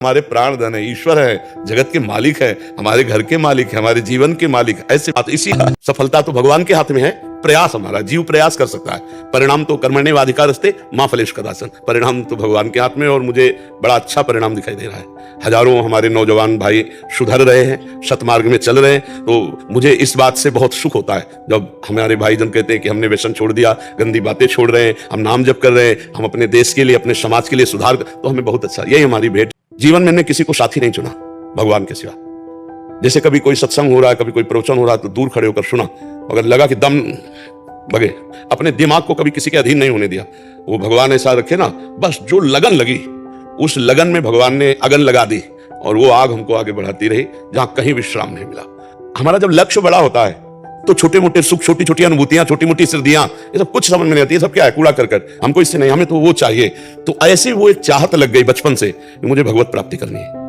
हमारे प्राणधन है, ईश्वर है, जगत के मालिक है, हमारे घर के मालिक है, हमारे जीवन के मालिक है। ऐसे बात इसी सफलता तो भगवान के हाथ में है। प्रयास हमारा, जीव प्रयास कर सकता है। परिणाम तो कर्मण्येवाधिकारस्ते मा फलेषु कदाचन। परिणाम तो भगवान के हाथ में, और मुझे बड़ा अच्छा परिणाम दिखाई दे रहा है। हजारों हमारे नौजवान भाई सुधर रहे हैं, सतमार्ग में चल रहे हैं। तो मुझे इस बात से बहुत सुख होता है जब हमारे भाईजन कहते हैं कि हमने व्यसन छोड़ दिया, गंदी बातें छोड़ रहे हैं, हम नाम जप कर रहे हैं, हम अपने देश के लिए, अपने समाज के लिए सुधार, तो हमें बहुत अच्छा। यही हमारी भेंट। जीवन में मैंने किसी को साथी नहीं चुना भगवान के सिवा। जैसे कभी कोई सत्संग हो रहा है, कभी कोई प्रवचन हो रहा है, तो दूर खड़े होकर सुना, अगर लगा कि दम लगे, अपने दिमाग को कभी किसी के अधीन नहीं होने दिया। वो भगवान ऐसा रखे ना, बस जो लगन लगी, उस लगन में भगवान ने अगन लगा दी, और वो आग हमको आगे बढ़ाती रही जहां कहीं विश्राम नहीं मिला। हमारा जब लक्ष्य बड़ा होता है तो छोटे मोटे सुख, छोटी छोटी अनुभूतियां, छोटी मोटी सिद्धियां, ये सब कुछ समझ में नहीं आती। ये सब क्या है, कूड़ा करकट, हमको इससे नहीं, हमें तो वो चाहिए। तो ऐसे वो एक चाहत लग गई बचपन से कि मुझे भगवत प्राप्ति करनी है।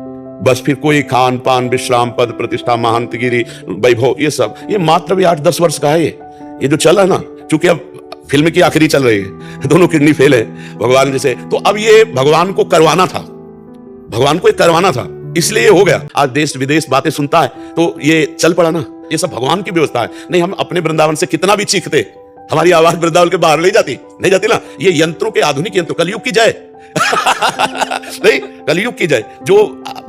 बस फिर कोई खान पान, विश्राम, पद प्रतिष्ठा, महंतगिरी, वैभव, ये सब, ये मात्र भी 8-10 वर्ष का है। ये जो चल है ना, चूंकि अब फिल्म की आखिरी चल रही है, दोनों किडनी फेल है भगवान जैसे, तो अब ये भगवान को करवाना था, भगवान को करवाना था, इसलिए हो गया। आज देश विदेश बातें सुनता है तो ये चल पड़ा ना, ये सब भगवान की व्यवस्था है। नहीं, हम अपने वृंदावन से कितना भी चीखते, हमारी आवाज वृंदावन के बाहर नहीं जाती ना। ये यंत्रों के, आधुनिक यंत्रों, कलयुग की जय नहीं, कलयुग की जय। जो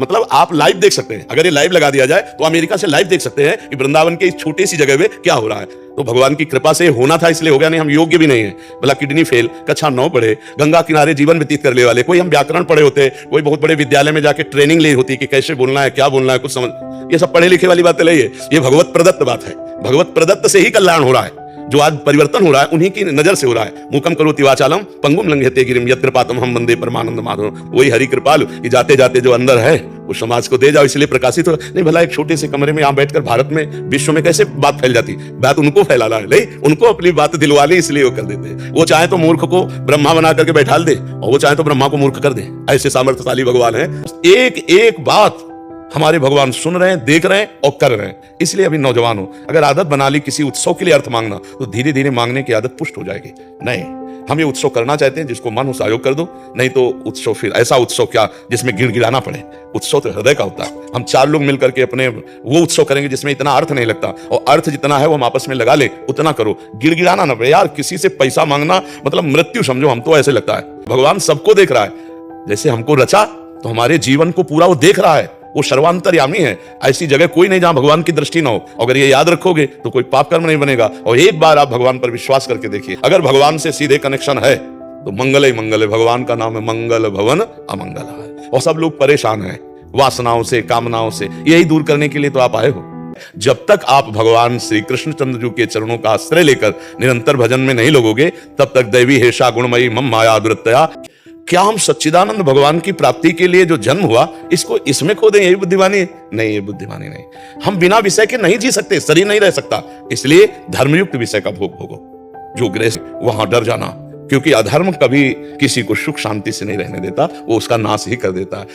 मतलब आप लाइव देख सकते हैं, अगर ये लाइव लगा दिया जाए तो अमेरिका से लाइव देख सकते हैं कि वृंदावन के इस छोटी सी जगह में क्या हो रहा है। तो भगवान की कृपा से होना था, इसलिए हो गया। नहीं, हम योग्य भी नहीं है। भला किडनी फेल, कक्षा 9 पढ़े, गंगा किनारे जीवन व्यतीत कर ले वाले, कोई हम व्याकरण पढ़े होते, कोई बहुत बड़े विद्यालय में जाके ट्रेनिंग ली होती कि कैसे बोलना है, क्या बोलना है, कुछ समझ, ये सब पढ़े लिखे वाली बातें नहीं है। ये भगवत प्रदत्त बात है। भगवत प्रदत्त से ही कल्याण हो रहा है। जो आज परिवर्तन हो रहा है उन्हीं की नजर से हो रहा है। मूकम करोति वाचालम पंगुम लंघयते गिरिम यत् कृपातम हम वंदे परमानंद माधव। वही हरि कृपालु कि जाते जाते जो अंदर है वो समाज को दे जाओ, इसलिए प्रकाशित हो। नहीं, भला एक छोटे से कमरे में यहाँ बैठकर भारत में, विश्व में कैसे बात फैल जाती। बात उनको फैलाना है, नहीं, उनको अपनी बात दिलवा ली, इसलिए वो कर देते हैं। वो चाहे तो मूर्ख को ब्रह्मा बना करके बैठाल दे, और वो चाहे तो ब्रह्मा को मूर्ख कर दे। ऐसे सामर्थ्यशाली भगवान है। एक एक बात हमारे भगवान सुन रहे हैं, देख रहे हैं और कर रहे हैं। इसलिए अभी नौजवान हो, अगर आदत बना ली किसी उत्सव के लिए अर्थ मांगना, तो धीरे धीरे मांगने की आदत पुष्ट हो जाएगी। नहीं, हम ये उत्सव करना चाहते हैं, जिसको मन हो सहयोग कर दो। नहीं तो उत्सव, फिर ऐसा उत्सव क्या जिसमें गिड़गिड़ाना पड़े। उत्सव तो हृदय का होता है। हम 4 लोग मिलकर के अपने वो उत्सव करेंगे जिसमें इतना अर्थ नहीं लगता, और अर्थ जितना है वो हम आपस में लगा ले, उतना करो, गिड़गिड़ाना ना पड़े। यार, किसी से पैसा मांगना मतलब मृत्यु समझो, हम तो ऐसे लगता है। भगवान सबको देख रहा है। जैसे हमको रचा तो हमारे जीवन को पूरा वो देख रहा है। वो सर्वांतर्यामी है। ऐसी जगह कोई नहीं जहां भगवान की दृष्टि ना हो। अगर ये याद रखोगे तो कोई पाप कर्म नहीं बनेगा। और एक बार आप भगवान पर विश्वास करके देखिए, अगर भगवान से सीधे कनेक्शन है तो मंगल ही मंगल है। भगवान का नाम है मंगल भवन अमंगल है। और सब लोग परेशान हैं वासनाओं से, कामनाओं से, यही दूर करने के लिए तो आप आए हो। जब तक आप भगवान श्री कृष्णचंद्र जी के चरणों का आश्रय लेकर निरंतर भजन में नहीं लगोगे, तब तक दैवी हेषा गुणमयी मम माया दुरतया। क्या हम सच्चिदानंद भगवान की प्राप्ति के लिए जो जन्म हुआ, इसको इसमें खो दें, यही बुद्धिमानी है? नहीं, ये बुद्धिमानी नहीं। हम बिना विषय के नहीं जी सकते, शरीर नहीं रह सकता। इसलिए धर्मयुक्त विषय का भोग भोगो। जो ग्रह वहां डर जाना, क्योंकि अधर्म कभी किसी को सुख शांति से नहीं रहने देता, वो उसका नाश ही कर देता है।